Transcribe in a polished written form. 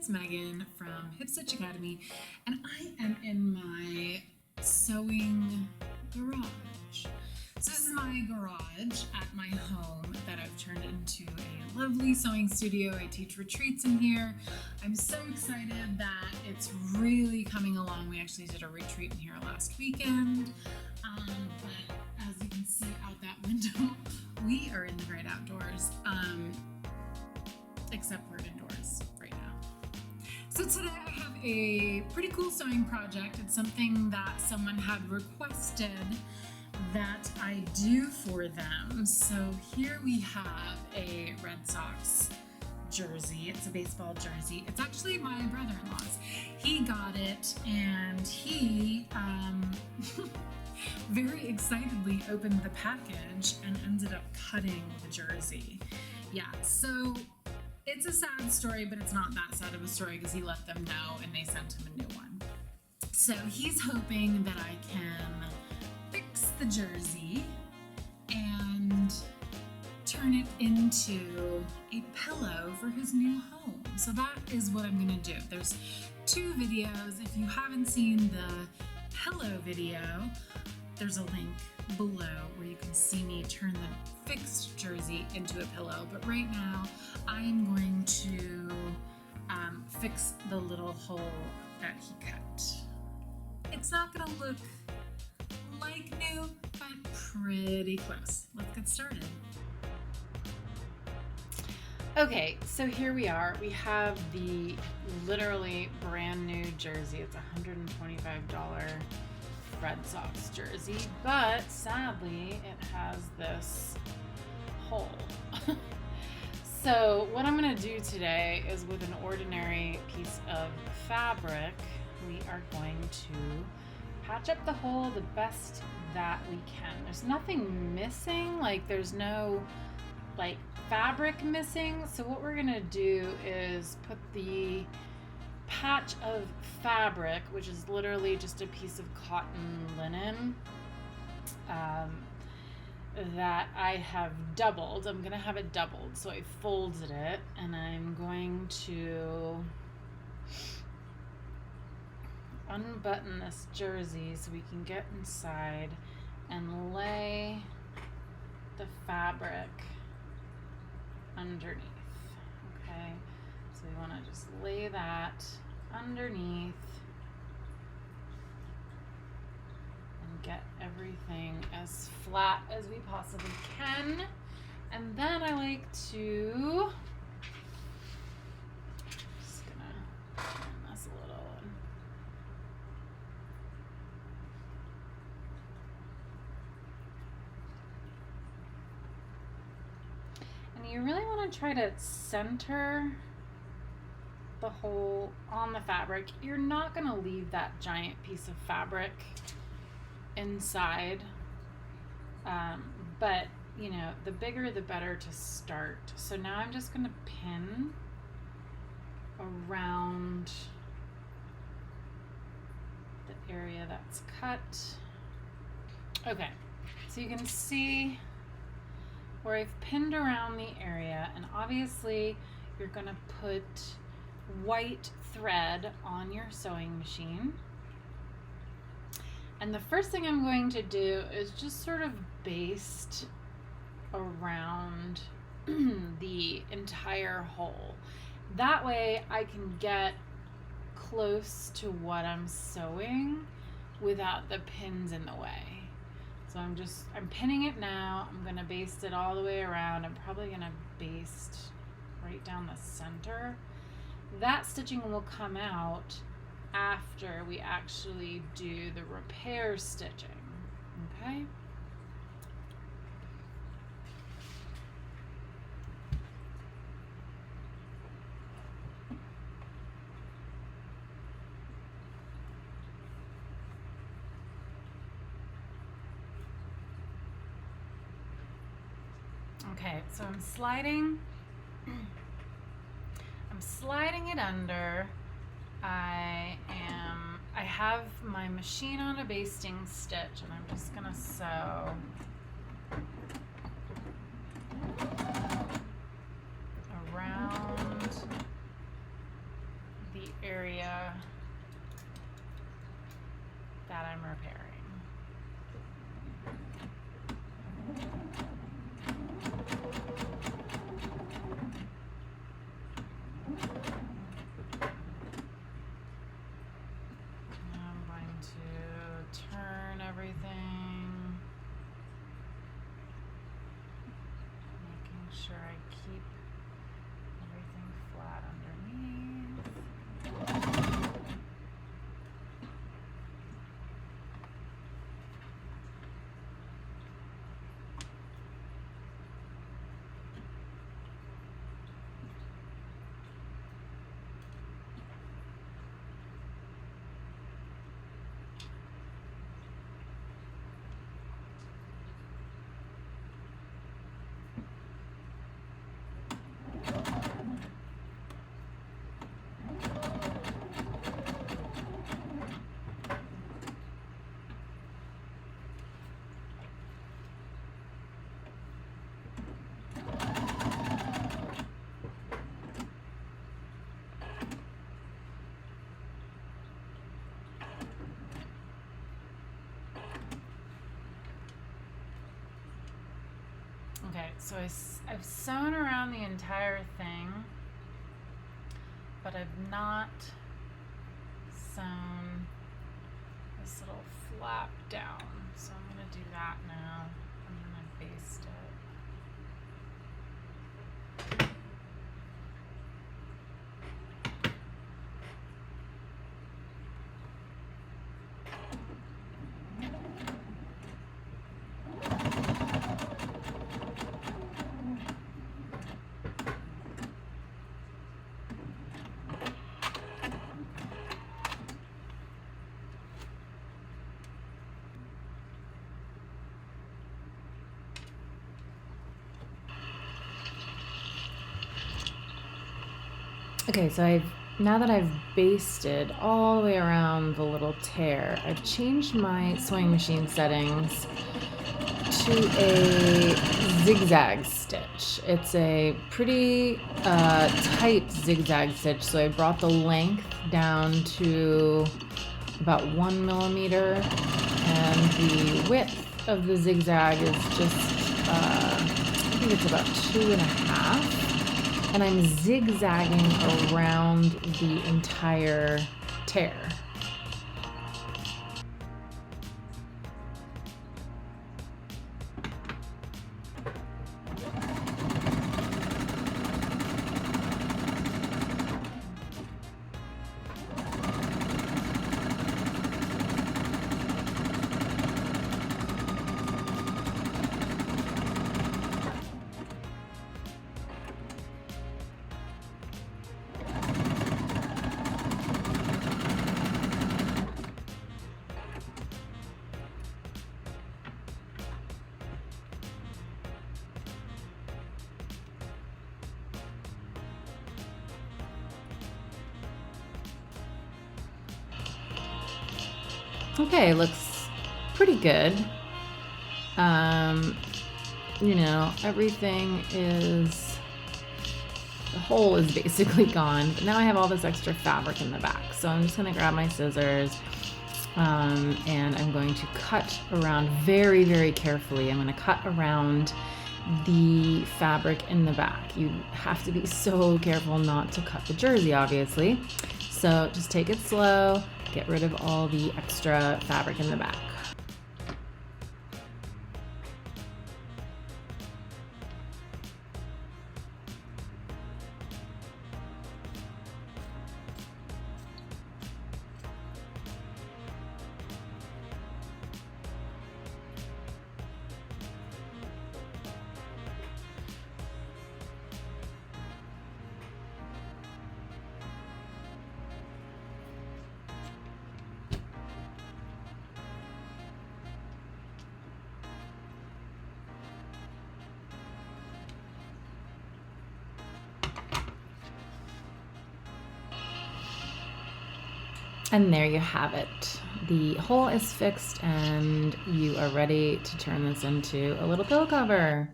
it's Megan from Hipstitch Academy, and I am in my sewing garage. So this is my garage at my home that I've turned into a lovely sewing studio. I teach retreats in here. I'm so excited that it's really coming along. We actually did a retreat in here last weekend, but as you can see out that window, we are in the great outdoors, except we're indoors right now. So today I have a pretty cool sewing project. It's something that someone had requested that I do for them. So here we have a Red Sox jersey. It's a baseball jersey. It's actually my brother-in-law's. He got it and he very excitedly opened the package and ended up cutting the jersey. Yeah, so it's a sad story, but it's not that sad of a story because he let them know and they sent him a new one. So he's hoping that I can fix the jersey and turn it into a pillow for his new home. So that is what I'm gonna do. There's two videos. If you haven't seen the pillow video, there's a link below where you can see me turn the fixed jersey into a pillow. But right now, I'm going to fix the little hole that he cut. It's not gonna look like new, but pretty close. Let's get started. Okay, so here we are. We have the literally brand new jersey. It's $125 Red Sox jersey, but sadly it has this hole. So what I'm going to do today is, with an ordinary piece of fabric, we are going to patch up the hole the best that we can. There's nothing missing, like there's no like fabric missing. So what we're going to do is put the patch of fabric, which is literally just a piece of cotton linen, that I have doubled. I'm gonna have it doubled, so I folded it, and I'm going to unbutton this jersey so we can get inside and lay the fabric underneath. Okay, so we want to just lay that underneath and get everything as flat as we possibly can. And then I like to, just gonna turn this a little and you really want to try to center the hole on the fabric. You're not going to leave that giant piece of fabric inside, but you know, the bigger the better to start. So now I'm just going to pin around the area that's cut. Okay, so you can see where I've pinned around the area, and obviously you're going to put white thread on your sewing machine. And the first thing I'm going to do is just sort of baste around the entire hole. That way I can get close to what I'm sewing without the pins in the way. So I'm pinning it now. I'm gonna baste it all the way around. I'm probably gonna baste right down the center. That stitching will come out after we actually do the repair stitching, okay? Okay, so I'm sliding it under. I have my machine on a basting stitch, and I'm just gonna sew around the area that I'm repairing. I'm going to turn everything, making sure I keep everything flat underneath. Okay, so I've sewn around the entire thing, but I've not sewn this little flap down. So I'm going to do that now. I'm going to baste it. Okay, so now that I've basted all the way around the little tear, I've changed my sewing machine settings to a zigzag stitch. It's a pretty tight zigzag stitch, so I brought the length down to about 1 millimeter, and the width of the zigzag is just, I think it's about 2.5. And I'm zigzagging around the entire tear. Okay, looks pretty good. You know, everything is, the hole is basically gone, but now I have all this extra fabric in the back. So I'm just gonna grab my scissors, and I'm going to cut around very, very carefully. I'm gonna cut around the fabric in the back. You have to be so careful not to cut the jersey, obviously. So just take it slow. Get rid of all the extra fabric in the back. And there you have it. The hole is fixed and you are ready to turn this into a little pillow cover.